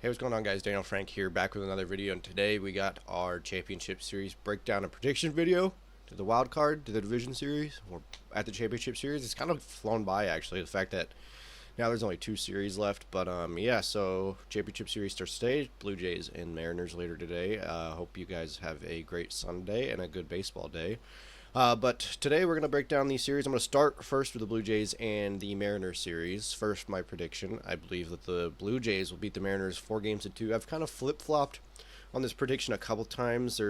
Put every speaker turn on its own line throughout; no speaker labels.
Hey, what's going on, guys? Daniel Frank here, back with another video, and today we got our championship series breakdown and prediction video to the wild card, to the division series. We're at the championship series. It's kind of flown by, actually, the fact that now there's only 2 series left, but yeah, so championship series starts today, Blue Jays and Mariners later today. Hope you guys have a great Sunday and a good baseball day. But today we're going to break down these series. I'm going to start first with the Blue Jays and the Mariners series. First, my prediction. I believe that the Blue Jays will beat the Mariners 4 games to 2. I've kind of flip-flopped on this prediction a couple times.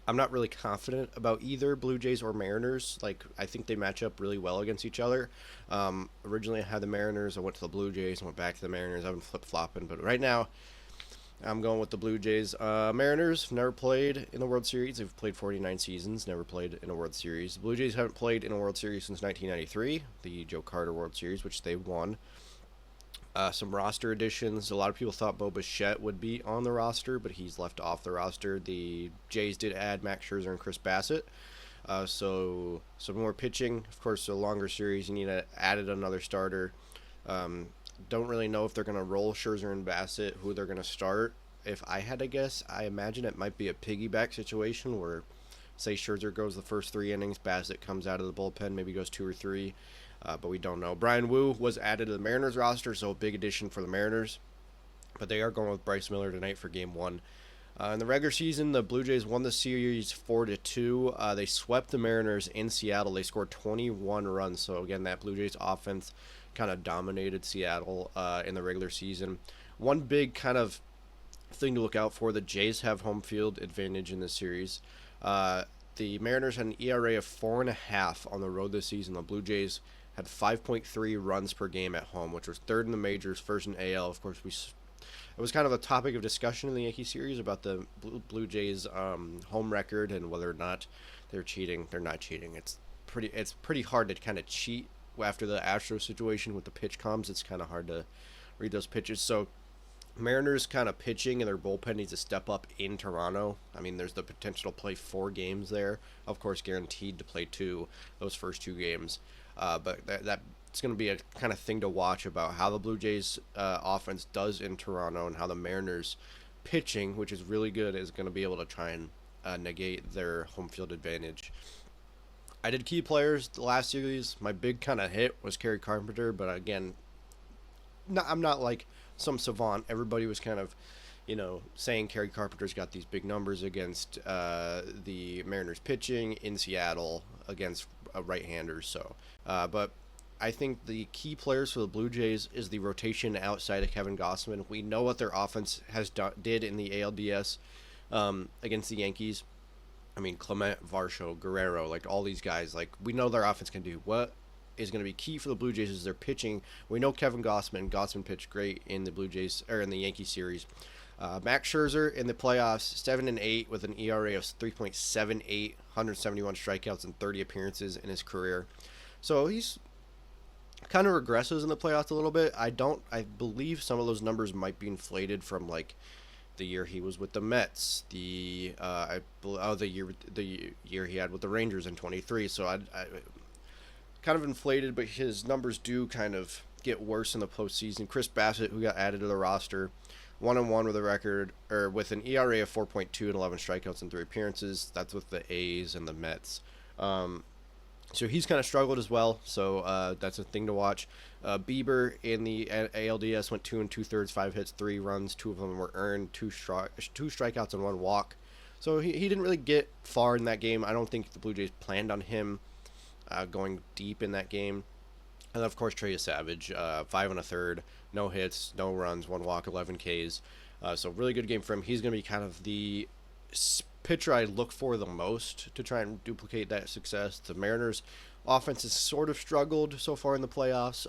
I'm not really confident about either Blue Jays or Mariners. I think they match up really well against each other. Originally, I had the Mariners. I went to the Blue Jays and went back to the Mariners. I've been flip-flopping, but right now, I'm going with the Blue Jays. Mariners never played in the World Series. They've played 49 seasons, never played in a World Series. The Blue Jays haven't played in a World Series since 1993, the Joe Carter World Series, which they won. Some roster additions. A lot of people thought Bo Bichette would be on the roster, but he's left off the roster. The Jays did add Max Scherzer and Chris Bassett. So some more pitching. Of course, a longer series, you need to add another starter. Don't really know if they're going to roll Scherzer and Bassett, who they're going to start. If I had to guess, I imagine it might be a piggyback situation where, say, Scherzer goes the first 3 innings, Bassett comes out of the bullpen, maybe goes 2 or 3, but we don't know. Brian Wu was added to the Mariners roster, so a big addition for the Mariners. But they are going with Bryce Miller tonight for Game 1. In the regular season, the Blue Jays won the series 4-2. They swept the Mariners in Seattle. They scored 21 runs. So, again, that Blue Jays offense kind of dominated Seattle in the regular season. One big kind of thing to look out for, the Jays have home field advantage in this series. The Mariners had an ERA of 4.5 on the road this season. The Blue Jays had 5.3 runs per game at home, which was third in the majors, first in AL. Of course, it was kind of a topic of discussion in the Yankee series about the Blue Jays' home record and whether or not they're cheating. They're not cheating. It's pretty hard to kind of cheat after the Astros situation with the pitch comms. It's kind of hard to read those pitches. So Mariners kind of pitching and their bullpen needs to step up in Toronto. I mean, there's the potential to play 4 games there. Of course, guaranteed to play 2 those first 2 games. But that's going to be a kind of thing to watch about how the Blue Jays offense does in Toronto and how the Mariners pitching, which is really good, is going to be able to try and negate their home field advantage. I did key players the last series. My big kind of hit was Kerry Carpenter, but again, I'm not like some savant. Everybody was kind of, saying Kerry Carpenter's got these big numbers against the Mariners pitching in Seattle against right-handers. But I think the key players for the Blue Jays is the rotation outside of Kevin Gausman. We know what their offense did in the ALDS against the Yankees. I mean, Clement, Varsho, Guerrero, all these guys, we know their offense can do. What is going to be key for the Blue Jays is their pitching. We know Kevin Gausman pitched great in the Blue Jays, or in the Yankee series. Max Scherzer in the playoffs, 7-8 with an ERA of 3.78, 171 strikeouts and 30 appearances in his career. So he's kind of regresses in the playoffs a little bit. I believe some of those numbers might be inflated from the year he was with the Mets, the year he had with the Rangers in 23. So I kind of inflated, but his numbers do kind of get worse in the postseason. Chris Bassett, who got added to the roster, 1-1 with a record, or with an ERA of 4.2 and 11 strikeouts and 3 appearances. That's with the A's and the Mets. So he's kind of struggled as well. So that's a thing to watch. Bieber in the ALDS went 2 2/3, 5 hits, 3 runs. 2 of them were earned, 2 strikeouts and 1 walk. So he didn't really get far in that game. I don't think the Blue Jays planned on him going deep in that game. And of course, Trey Savage, 5 1/3, no hits, no runs, 1 walk, 11 Ks. So really good game for him. He's going to be kind of the pitcher I look for the most to try and duplicate that success. The Mariners offense has sort of struggled so far in the playoffs.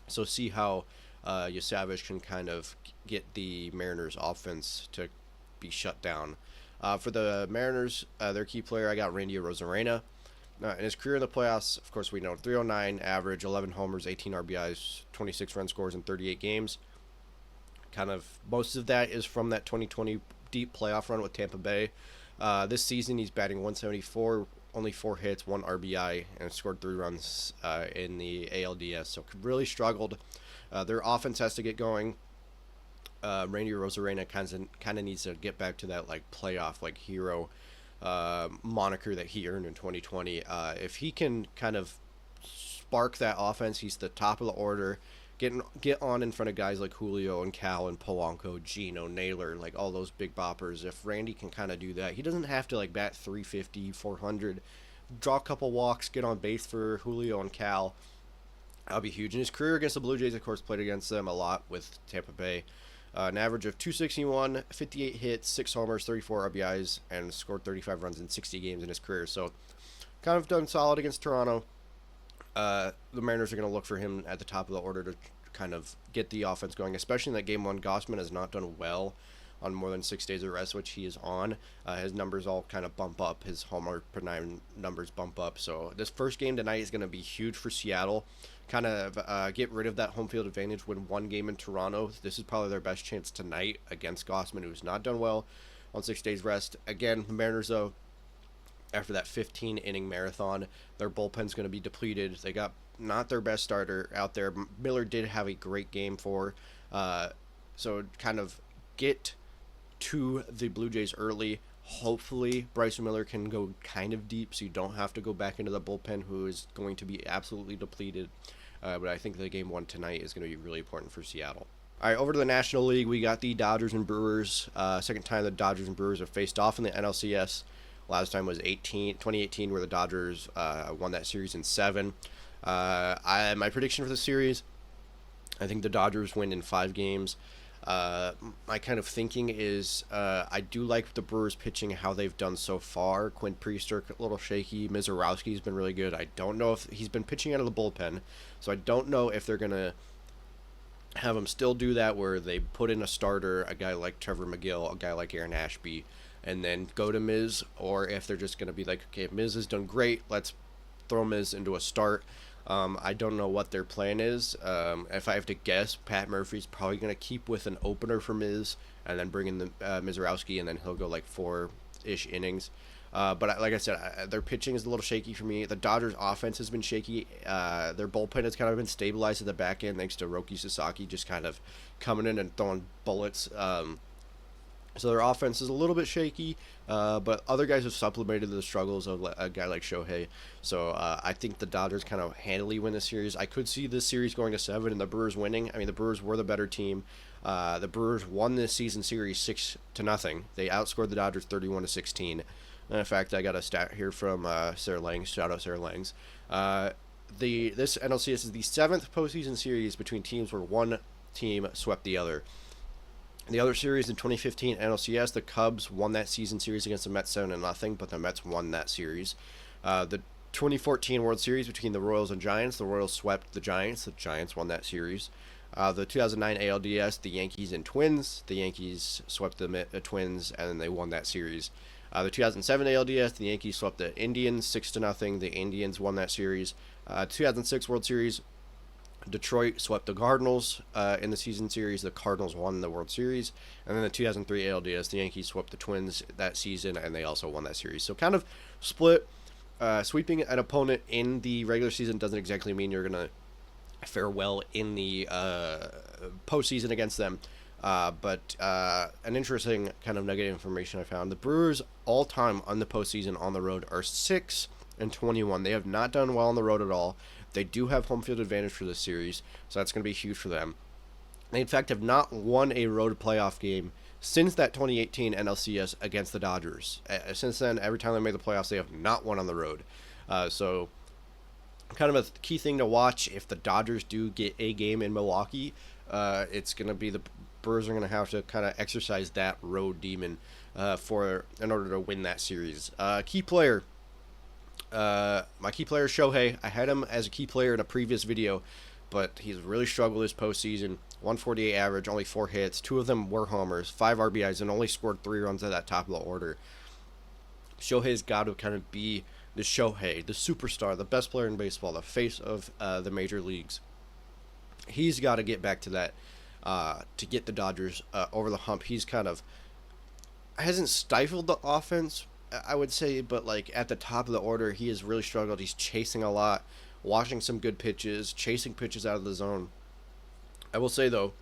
So see how Savage can kind of get the Mariners offense to be shut down. For the Mariners, their key player, I got Randy Arozarena. In his career in the playoffs, of course, we know 309 average, 11 homers, 18 RBIs, 26 run scores in 38 games. Kind of most of that is from that 2020 deep playoff run with Tampa Bay. This season, he's batting 174, only 4 hits, 1 RBI, and scored 3 runs in the ALDS. So really struggled. Their offense has to get going. Randy Rosarena kind of needs to get back to that like playoff like hero moniker that he earned in 2020. If he can kind of spark that offense, he's the top of the order. Get on in front of guys like Julio and Cal and Polanco, Gino, Naylor, like all those big boppers. If Randy can kind of do that, he doesn't have to like bat 350, 400, draw a couple walks, get on base for Julio and Cal. That'll be huge. In his career against the Blue Jays, of course, played against them a lot with Tampa Bay. An average of 261, 58 hits, 6 homers, 34 RBIs, and scored 35 runs in 60 games in his career. So, kind of done solid against Toronto. The Mariners are going to look for him at the top of the order to kind of get the offense going, especially in that game one. Gausman has not done well on more than 6 days of rest, which he is on. His numbers all kind of bump up. His homer per 9 numbers bump up. So this first game tonight is going to be huge for Seattle. Kind of get rid of that home field advantage, win one game in Toronto. This is probably their best chance tonight against Gausman, who's not done well on 6 days rest. Again, the Mariners, though, after that 15-inning marathon, their bullpen's going to be depleted. They got not their best starter out there. Miller did have a great game so kind of get to the Blue Jays early. Hopefully, Bryson Miller can go kind of deep, so you don't have to go back into the bullpen, who is going to be absolutely depleted. But I think the game one tonight is going to be really important for Seattle. All right, over to the National League, we got the Dodgers and Brewers. Second time the Dodgers and Brewers have faced off in the NLCS. Last time was 2018, where the Dodgers won that series in 7. My prediction for the series, I think the Dodgers win in 5 games. My kind of thinking is I do like the Brewers pitching, how they've done so far. Quinn Priester, a little shaky. Mizorowski's been really good. I don't know if he's been pitching out of the bullpen, so I don't know if they're going to have him still do that, where they put in a starter, a guy like Trevor McGill, a guy like Aaron Ashby, and then go to Miz, or if they're just going to be like, okay, Miz has done great, let's throw Miz into a start. I don't know what their plan is. If I have to guess, Pat Murphy's probably going to keep with an opener for Miz, and then bring in the Mizorowski, and then he'll go like 4-ish innings. But like I said, their pitching is a little shaky for me. The Dodgers' offense has been shaky. Their bullpen has kind of been stabilized at the back end thanks to Roki Sasaki just kind of coming in and throwing bullets. So their offense is a little bit shaky, but other guys have supplemented the struggles of a guy like Shohei. So I think the Dodgers kind of handily win the series. I could see this series going to 7 and the Brewers winning. I mean, the Brewers were the better team. The Brewers won this season series 6-0. They outscored the Dodgers 31-16. And in fact, I got a stat here from Sarah Langs. Shout out Sarah Langs. This NLCS is the 7th postseason series between teams where one team swept the other. The other series in 2015 NLCS, the Cubs won that season series against the Mets 7-0, but the Mets won that series. The 2014 World Series between the Royals and Giants, the Royals swept the Giants won that series. The 2009 ALDS, the Yankees and Twins, the Yankees swept the Twins, and then they won that series. The 2007 ALDS, the Yankees swept the Indians 6-0, the Indians won that series. 2006 World Series, Detroit swept the Cardinals in the season series. The Cardinals won the World Series. And then the 2003 ALDS, the Yankees swept the Twins that season, and they also won that series. So kind of split. Sweeping an opponent in the regular season doesn't exactly mean you're going to fare well in the postseason against them. But an interesting kind of nugget of information I found. The Brewers all-time on the postseason on the road are 6-21. They have not done well on the road at all. They do have home field advantage for this series, so that's going to be huge for them. They, in fact, have not won a road playoff game since that 2018 NLCS against the Dodgers. Since then, every time they made the playoffs, they have not won on the road. So kind of a key thing to watch if the Dodgers do get a game in Milwaukee. It's going to be the Brewers are going to have to kind of exercise that road demon in order to win that series. Key player. My key player is Shohei. I had him as a key player in a previous video, but he's really struggled this postseason. 148 average, only 4 hits. 2 of them were homers, 5 RBIs, and only scored 3 runs at that top of the order. Shohei's got to kind of be the Shohei, the superstar, the best player in baseball, the face of the major leagues. He's got to get back to that to get the Dodgers over the hump. He's kind of hasn't stifled the offense, I would say, but like at the top of the order, he has really struggled. He's chasing a lot, watching some good pitches, chasing pitches out of the zone. I will say though,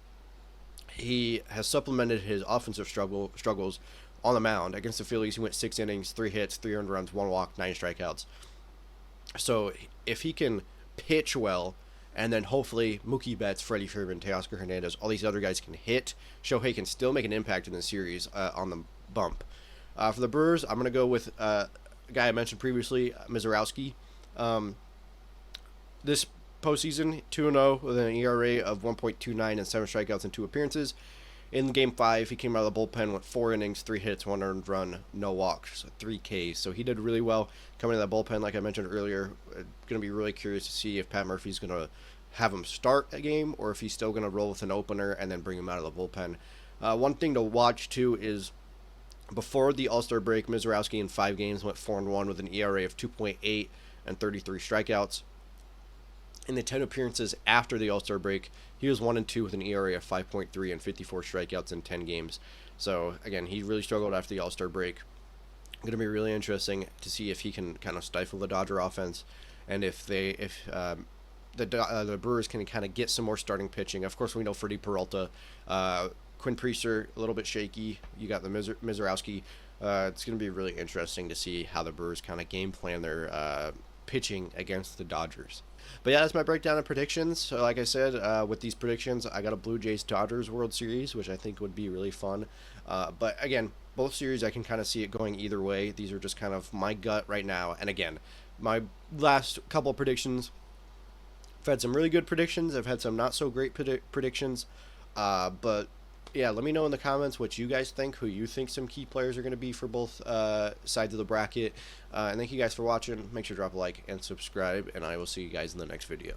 he has supplemented his offensive struggles on the mound. Against the Phillies, he went 6 innings, 3 hits, 3 earned runs, 1 walk, 9 strikeouts. So if he can pitch well, and then hopefully Mookie Betts, Freddie Freeman, Teoscar Hernandez, all these other guys can hit, Shohei can still make an impact in the series on the bump. For the Brewers, I'm going to go with a guy I mentioned previously, Mizorowski. This postseason, 2-0 with an ERA of 1.29 and 7 strikeouts in 2 appearances. In Game 5, he came out of the bullpen with 4 innings, 3 hits, 1 earned run, no walks, 3 Ks. So he did really well coming to that bullpen, like I mentioned earlier. Going to be really curious to see if Pat Murphy's going to have him start a game or if he's still going to roll with an opener and then bring him out of the bullpen. One thing to watch, too, is before the All-Star break, Mizorowski in 5 games went 4-1 with an ERA of 2.8 and 33 strikeouts. In the 10 appearances after the All-Star break, he was 1-2 with an ERA of 5.3 and 54 strikeouts in 10 games. So, again, he really struggled after the All-Star break. Going to be really interesting to see if he can kind of stifle the Dodger offense and if the Brewers can kind of get some more starting pitching. Of course, we know Freddie Peralta, Quinn Priester, a little bit shaky. You got the Mizorowski. It's going to be really interesting to see how the Brewers kind of game plan their pitching against the Dodgers. But yeah, that's my breakdown of predictions. So like I said, with these predictions, I got a Blue Jays-Dodgers World Series, which I think would be really fun. But again, both series, I can kind of see it going either way. These are just kind of my gut right now. And again, my last couple of predictions, I've had some really good predictions. I've had some not so great predictions. But yeah, let me know in the comments what you guys think, who you think some key players are going to be for both sides of the bracket. And thank you guys for watching. Make sure to drop a like and subscribe, and I will see you guys in the next video.